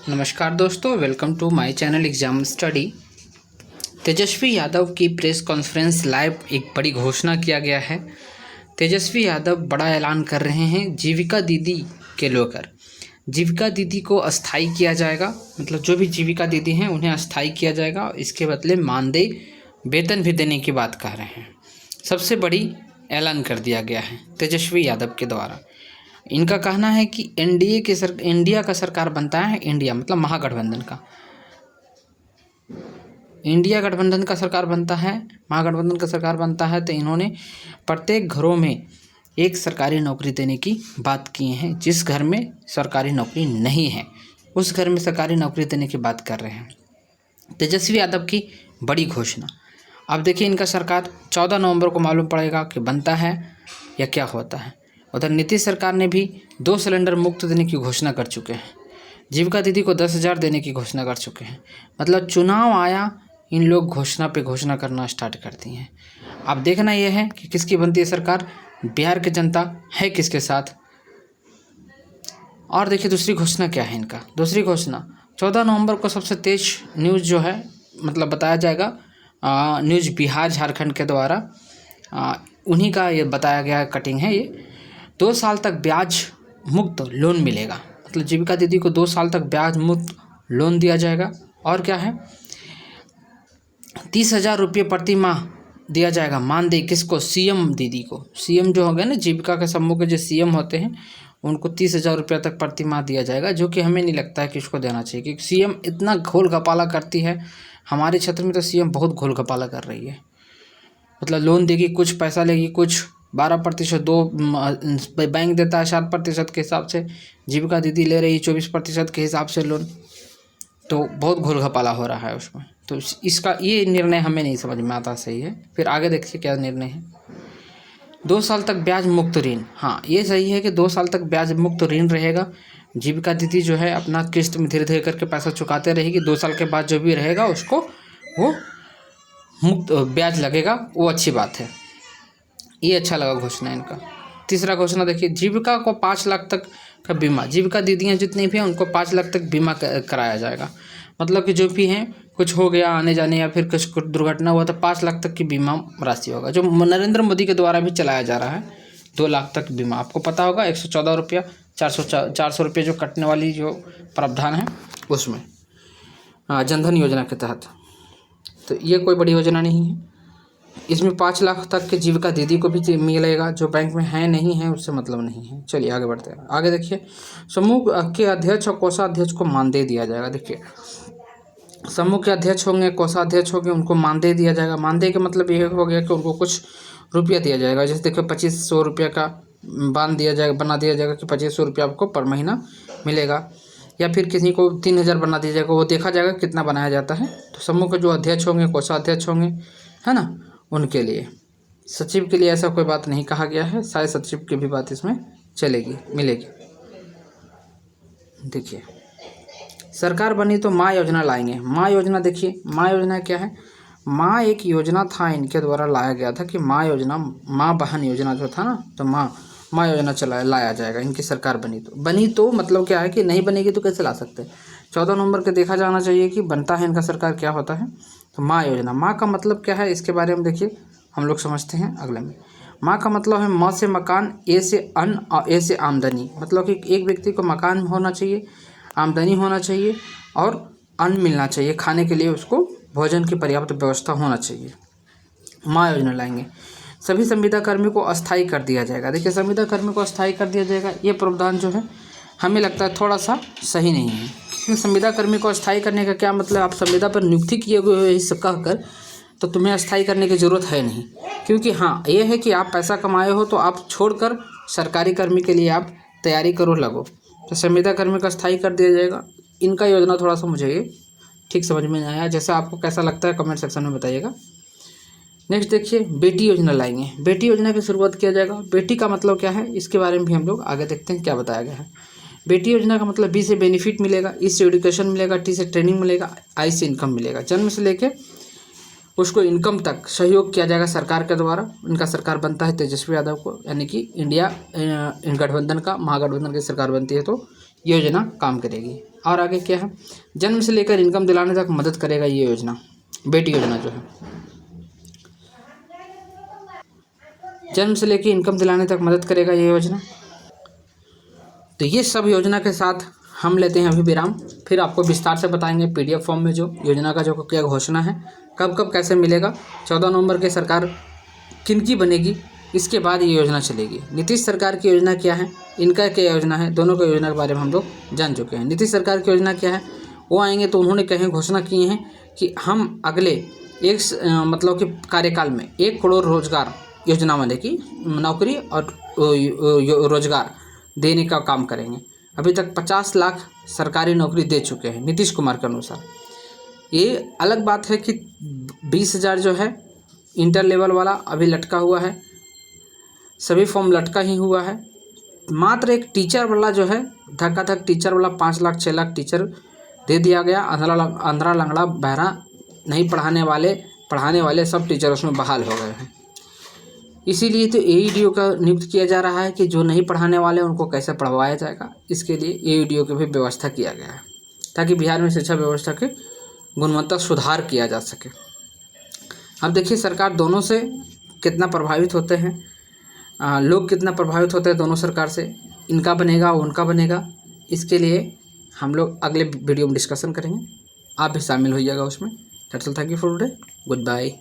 नमस्कार दोस्तों, welcome to my channel exam study. Tejashwi Yadav की प्रेस कॉन्फ्रेंस लाइव एक बड़ी घोषणा किया गया है। तेजस्वी यादव बड़ा ऐलान कर रहे हैं जीविका दीदी के लेकर। जीविका दीदी को अस्थाई किया जाएगा, मतलब जो भी जीविका दीदी हैं उन्हें अस्थाई किया जाएगा। इसके बदले मानदेय वेतन भी देने की बात कर रहे हैं। सबसे बड़ी ऐलान कर दिया गया है तेजस्वी यादव के द्वारा। इनका कहना है कि इंडिया का सरकार बनता है, इंडिया मतलब महागठबंधन का, इंडिया गठबंधन का सरकार बनता है, महागठबंधन का सरकार बनता है तो इन्होंने प्रत्येक घरों में एक सरकारी नौकरी देने की बात की है। जिस घर में सरकारी नौकरी नहीं है उस घर में सरकारी नौकरी देने की बात कर रहे हैं तेजस्वी यादव की बड़ी घोषणा। अब देखिए, इनका सरकार 14 नवंबर को मालूम पड़ेगा कि बनता है या क्या होता है। उधर नीतीश सरकार ने भी 2 सिलेंडर मुफ्त देने की घोषणा कर चुके हैं। जीविका दीदी को 10,000 देने की घोषणा कर चुके हैं। मतलब चुनाव आया, इन लोग घोषणा पे घोषणा करना स्टार्ट कर दी हैं। अब देखना यह है कि किसकी बनती है सरकार, बिहार की जनता है किसके साथ। और देखिए दूसरी घोषणा क्या है इनका। दूसरी घोषणा 14 नवंबर को सबसे तेज न्यूज़ जो है, मतलब बताया जाएगा न्यूज़ बिहार झारखंड के द्वारा, उन्हीं का ये बताया गया कटिंग है। ये 2 साल तक ब्याज मुक्त लोन मिलेगा। मतलब जीविका दीदी को 2 साल तक ब्याज मुक्त लोन दिया जाएगा। और क्या है, 30,000 रुपये प्रति माह दिया जाएगा मानदेय। किसको? सीएम दीदी को। सीएम जो हो गए ना, जीविका के समूह के जो सीएम होते हैं उनको 30,000 रुपये तक प्रति माह दिया जाएगा, जो कि हमें नहीं लगता है कि उसको देना चाहिए, क्योंकि सीएम इतना घोल घपाला करती है। हमारे क्षेत्र में तो सीएम बहुत घोल घपाला कर रही है। मतलब लोन देगी, कुछ पैसा लेगी, कुछ 12%, दो बैंक देता है 7% के हिसाब से, जीविका दीदी ले रही 24% के हिसाब से लोन। तो बहुत घोल घपाला हो रहा है उसमें। तो इसका ये निर्णय हमें नहीं समझ में आता सही है। फिर आगे देखिए क्या निर्णय है। 2 साल तक ब्याज मुक्त ऋण। हाँ, ये सही है कि 2 साल तक ब्याज मुक्त ऋण रहेगा। जीविका दीदी जो है अपना किस्त में धीरे धीरे करके पैसा चुकाते रहेगी। 2 साल के बाद जो भी रहेगा उसको वो मुक्त ब्याज लगेगा, वो अच्छी बात है। ये अच्छा लगा घोषणा इनका। तीसरा घोषणा देखिए, जीविका को 5 लाख तक का बीमा। जीविका दीदियाँ जितनी भी हैं उनको 5 लाख तक बीमा कराया जाएगा। मतलब कि जो भी हैं, कुछ हो गया आने जाने या फिर कुछ दुर्घटना हुआ तो 5 लाख तक की बीमा राशि होगा, जो नरेंद्र मोदी के द्वारा भी चलाया जा रहा है। 2 लाख तक बीमा, आपको पता होगा 114 रुपया, 400 रुपये जो कटने वाली जो प्रावधान है उसमें, जनधन योजना के तहत। तो ये कोई बड़ी योजना नहीं है। इसमें 5 लाख तक के जीविका दीदी को भी मिलेगा, जो बैंक में है नहीं है उससे मतलब नहीं है। चलिए आगे बढ़ते हैं। आगे देखिए, समूह के अध्यक्ष और कोषाध्यक्ष को मानदेय दिया जाएगा। देखिए, समूह के अध्यक्ष होंगे, कोषाध्यक्ष होंगे, उनको मानदेय दिया जाएगा। मानदेय का मतलब ये हो गया कि उनको कुछ रुपया दिया जाएगा। जैसे देखिए 2500 रुपये का बना दिया जाएगा कि 2500 रुपये आपको पर महीना मिलेगा, या फिर किसी को 3,000 बना दिया जाएगा। वो देखा जाएगा कितना बनाया जाता है। तो समूह के जो अध्यक्ष होंगे, कोषाध्यक्ष होंगे, है ना, उनके लिए। सचिव के लिए ऐसा कोई बात नहीं कहा गया है, शायद सचिव की भी बात इसमें चलेगी, मिलेगी। देखिए, सरकार बनी तो माँ योजना लाएंगे। माँ योजना देखिए, माँ योजना क्या है। माँ एक योजना था इनके द्वारा लाया गया था कि माँ योजना, माँ बहन योजना जो था ना, तो माँ योजना लाया जाएगा। इनकी सरकार बनी तो मतलब क्या है कि नहीं बनेगी तो कैसे ला सकते। 14 नवंबर के देखा जाना चाहिए कि बनता है इनका सरकार क्या होता है। तो माँ योजना, माँ का मतलब क्या है इसके बारे में देखिए हम लोग समझते हैं अगले में। माँ का मतलब है म से मकान, ए से अन्न और ए से आमदनी। मतलब कि एक व्यक्ति को मकान होना चाहिए, आमदनी होना चाहिए और अन्न मिलना चाहिए खाने के लिए, उसको भोजन की पर्याप्त व्यवस्था होना चाहिए। माँ योजना लाएंगे। सभी संविदा कर्मी को अस्थायी कर दिया जाएगा। देखिए, संविदा कर्मी को अस्थायी कर दिया जाएगा, ये प्रावधान जो है हमें लगता है थोड़ा सा सही नहीं है। क्योंकि संविदा कर्मी को अस्थायी करने का क्या मतलब, आप संविदा पर नियुक्ति किए हुए हो इस कहकर तो तुम्हें अस्थायी करने की ज़रूरत है नहीं। क्योंकि हाँ, ये है कि आप पैसा कमाए हो तो आप छोड़कर सरकारी कर्मी के लिए आप तैयारी करो, लगो। तो संविदा कर्मी का अस्थायी कर दिया जाएगा। इनका योजना थोड़ा सा मुझे ये ठीक समझ में नहीं आया। जैसा आपको कैसा लगता है कमेंट सेक्शन में बताइएगा। नेक्स्ट देखिए, बेटी योजना लाएंगे। बेटी योजना की शुरुआत किया जाएगा। बेटी का मतलब क्या है इसके बारे में भी हम लोग आगे देखते हैं क्या बताया गया है। बेटी योजना का मतलब बी से बेनिफिट मिलेगा, ई से एजुकेशन मिलेगा, टी से ट्रेनिंग मिलेगा, आई से इनकम मिलेगा। जन्म से लेके उसको इनकम तक सहयोग किया जाएगा सरकार के द्वारा। इनका सरकार बनता है तेजस्वी यादव को, यानी कि इंडिया गठबंधन का, महागठबंधन की सरकार बनती है तो योजना काम करेगी। और आगे क्या है, जन्म से लेकर इनकम दिलाने तक मदद करेगा ये योजना, बेटी योजना जो है, जन्म से लेकर इनकम दिलाने तक मदद करेगा ये योजना। तो ये सब योजना के साथ हम लेते हैं अभी विराम, फिर आपको विस्तार से बताएंगे PDF फॉर्म में जो योजना का जो क्या घोषणा है, कब कब कैसे मिलेगा, 14 नवंबर के सरकार किनकी बनेगी, इसके बाद ये योजना चलेगी। नीतीश सरकार की योजना क्या है, इनका क्या योजना है, दोनों की योजना के बारे में हम लोग जान चुके हैं। नीतीश सरकार की योजना क्या है, वो आएंगे तो उन्होंने कहीं घोषणा की है कि हम अगले मतलब कि कार्यकाल में 1 करोड़ रोजगार योजना वाले की नौकरी और रोजगार देने का काम करेंगे। अभी तक 50 लाख सरकारी नौकरी दे चुके हैं नीतीश कुमार के अनुसार। ये अलग बात है कि 20,000 जो है इंटर लेवल वाला अभी लटका हुआ है, सभी फॉर्म लटका ही हुआ है। मात्र एक टीचर वाला जो है धक्का-धक टीचर वाला 5 लाख 6 लाख टीचर दे दिया गया। अंधरा लंगड़ा बहरा नहीं पढ़ाने वाले सब टीचर उसमें बहाल हो गए हैं। इसीलिए तो AEDO का नियुक्त किया जा रहा है कि जो नहीं पढ़ाने वाले उनको कैसे पढ़वाया जाएगा, इसके लिए AEDO की भी व्यवस्था किया गया है ताकि बिहार में शिक्षा व्यवस्था की गुणवत्ता सुधार किया जा सके। अब देखिए सरकार दोनों से कितना प्रभावित होते हैं, लोग कितना प्रभावित होते हैं दोनों सरकार से, इनका बनेगा उनका बनेगा, इसके लिए हम लोग अगले वीडियो में डिस्कशन करेंगे। आप भी शामिल होइएगा उसमें। That's all, thank you for today, good bye.